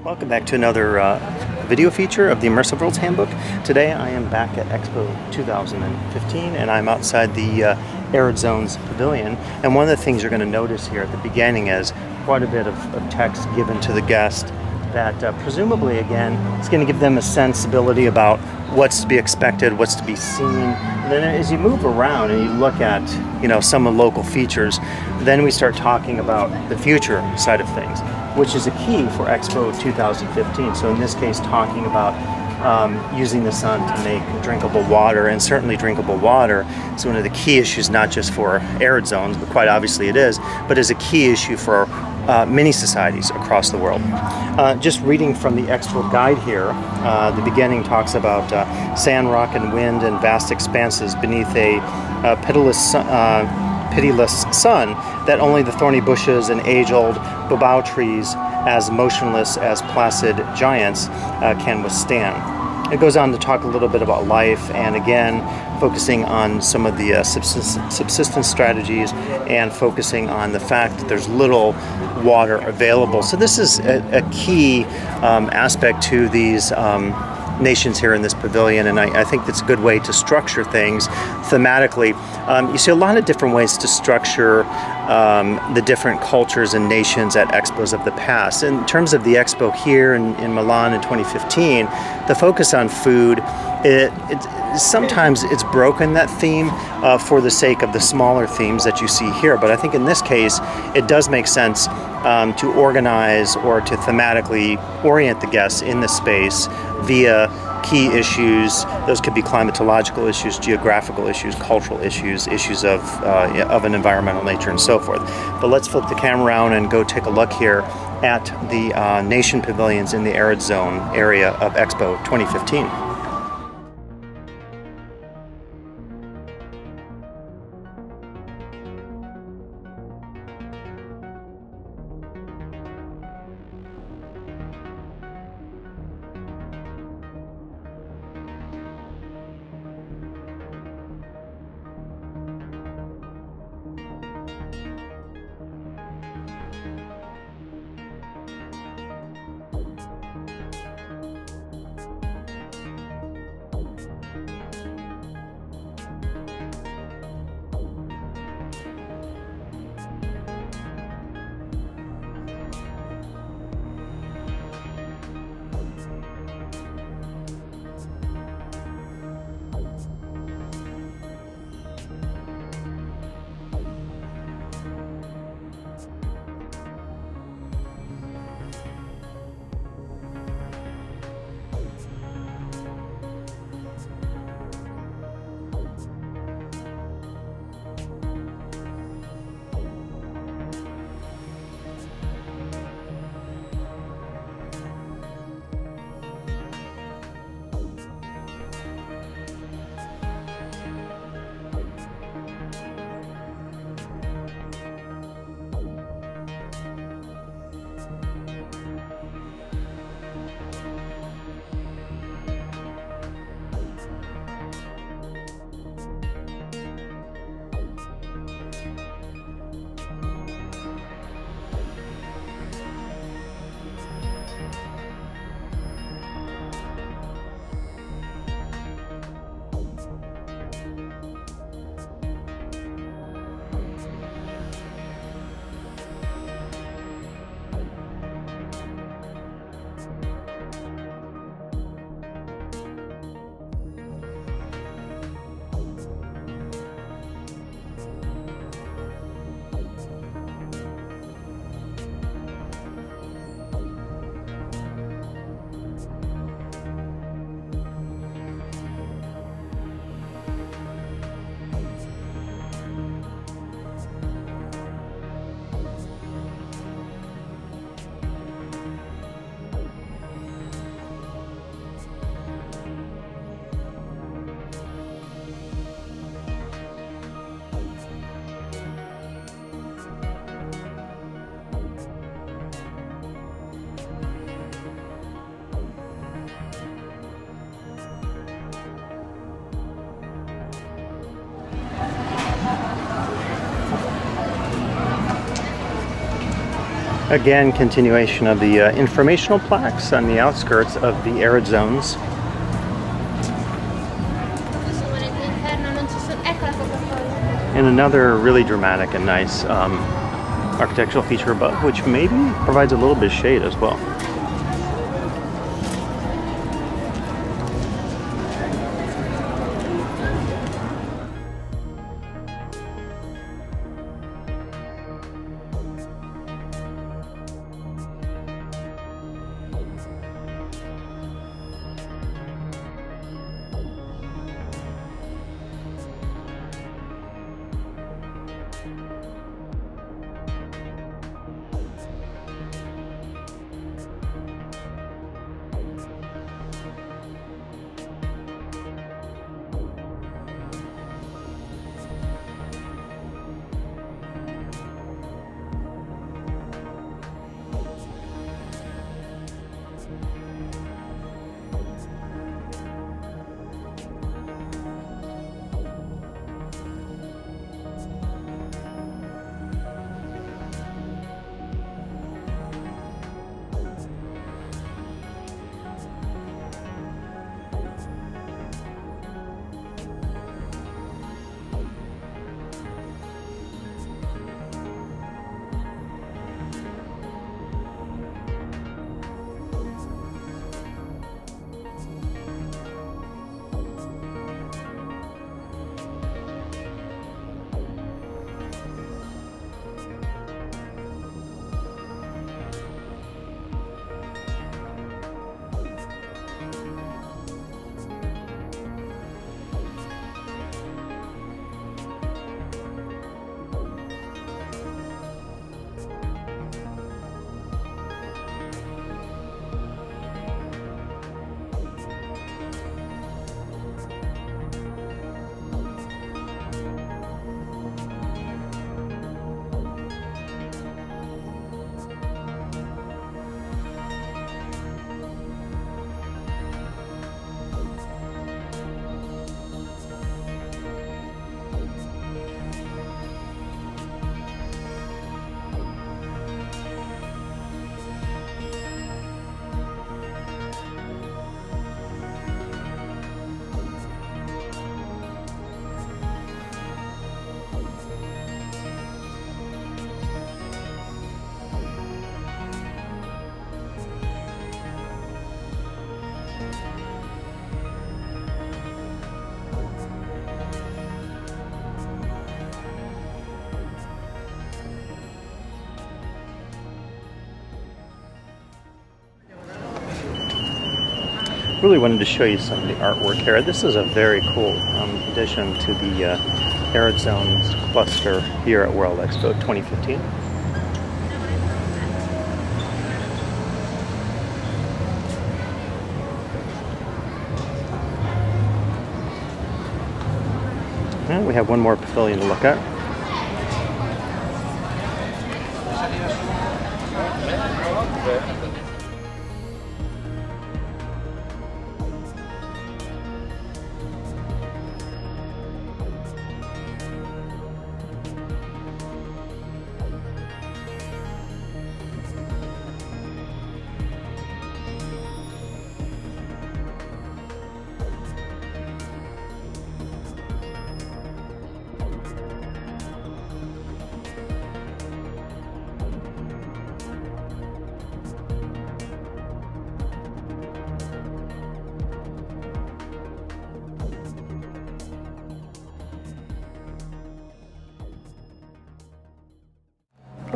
Welcome back to another video feature of the Immersive Worlds Handbook. Today I am back at Expo 2015 and I'm outside the Arid Zones Pavilion. And one of the things you're going to notice here at the beginning is quite a bit of text given to the guest that presumably, again, it's going to give them a sensibility about what's to be expected, what's to be seen. And then as you move around and you look at, some of the local features, then we start talking about the future side of things, which is a key for Expo 2015. So in this case, talking about using the sun to make drinkable water, and certainly drinkable water is one of the key issues, not just for arid zones, but quite obviously it is, but is a key issue for many societies across the world. Just reading from the Expo guide here, the beginning talks about sand, rock, and wind and vast expanses beneath a pitiless sun that only the thorny bushes and age-old bobow trees, as motionless as placid giants, can withstand. It goes on to talk a little bit about life, and again focusing on some of the subsistence strategies and focusing on the fact that there's little water available. So this is a key aspect to these nations here in this pavilion, and I think that's a good way to structure things thematically. You see a lot of different ways to structure the different cultures and nations at expos of the past. In terms of the expo here in Milan in 2015, the focus on food, sometimes it's broken, that theme, for the sake of the smaller themes that you see here. But I think in this case, it does make sense to organize or to thematically orient the guests in the space via key issues. Those could be climatological issues, geographical issues, cultural issues, issues of an environmental nature, and so forth. But let's flip the camera around and go take a look here at the nation pavilions in the Arid Zone area of Expo 2015. Again, continuation of the informational plaques on the outskirts of the arid zones. And another really dramatic and nice architectural feature above, which maybe provides a little bit of shade as well. really wanted to show you some of the artwork here. This is a very cool addition to the Arid Zones cluster here at World Expo 2015. And we have one more pavilion to look at.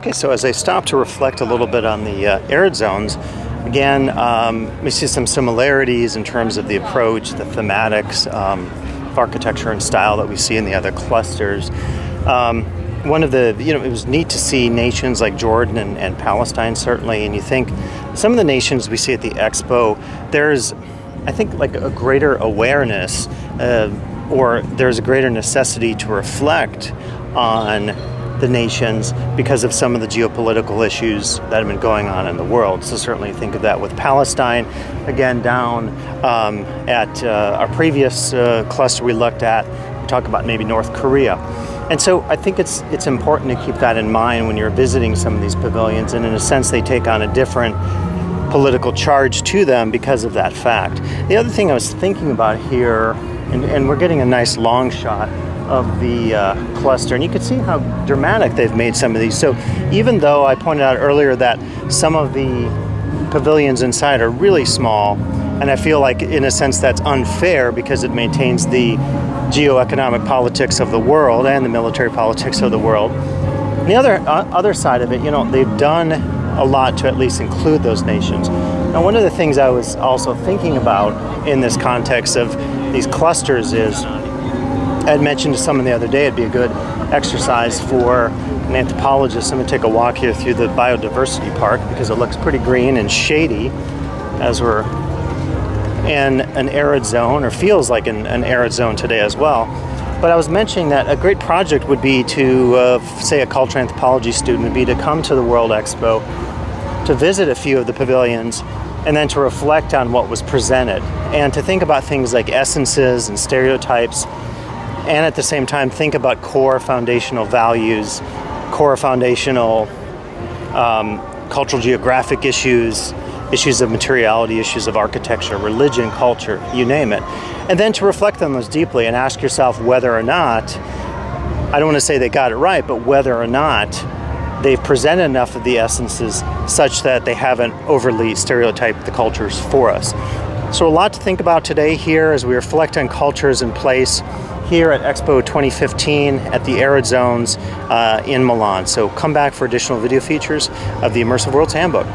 Okay, so as I stop to reflect a little bit on the arid zones, again, we see some similarities in terms of the approach, the thematics, of architecture and style that we see in the other clusters. One of the, it was neat to see nations like Jordan and Palestine, certainly, and you think some of the nations we see at the Expo, there's, I think, like a greater awareness, or there's a greater necessity to reflect on the nations because of some of the geopolitical issues that have been going on in the world. So certainly think of that with Palestine. Again, down at our previous cluster we looked at, we talked about maybe North Korea. And so I think it's important to keep that in mind when you're visiting some of these pavilions, and in a sense they take on a different political charge to them because of that fact. The other thing I was thinking about here, and we're getting a nice long shot of the cluster, and you can see how dramatic they've made some of these. So even though I pointed out earlier that some of the pavilions inside are really small, and I feel like in a sense that's unfair because it maintains the geoeconomic politics of the world and the military politics of the world. And the other side of it, you know, they've done a lot to at least include those nations. Now, one of the things I was also thinking about in this context of these clusters is, I had mentioned to someone the other day it'd be a good exercise for an anthropologist. I'm going to take a walk here through the biodiversity park because it looks pretty green and shady as we're in an arid zone, or feels like an arid zone today as well. But I was mentioning that a great project would be to, say a cultural anthropology student would be to come to the World Expo, to visit a few of the pavilions, and then to reflect on what was presented, and to think about things like essences and stereotypes, and at the same time think about core foundational values, core foundational cultural geographic issues, issues of materiality, issues of architecture, religion, culture, you name it. And then to reflect on those deeply and ask yourself whether or not, I don't want to say they got it right, but whether or not they've presented enough of the essences such that they haven't overly stereotyped the cultures for us. So a lot to think about today here as we reflect on cultures in place here at Expo 2015 at the Arid Zones in Milan. So come back for additional video features of the Immersive Worlds Handbook.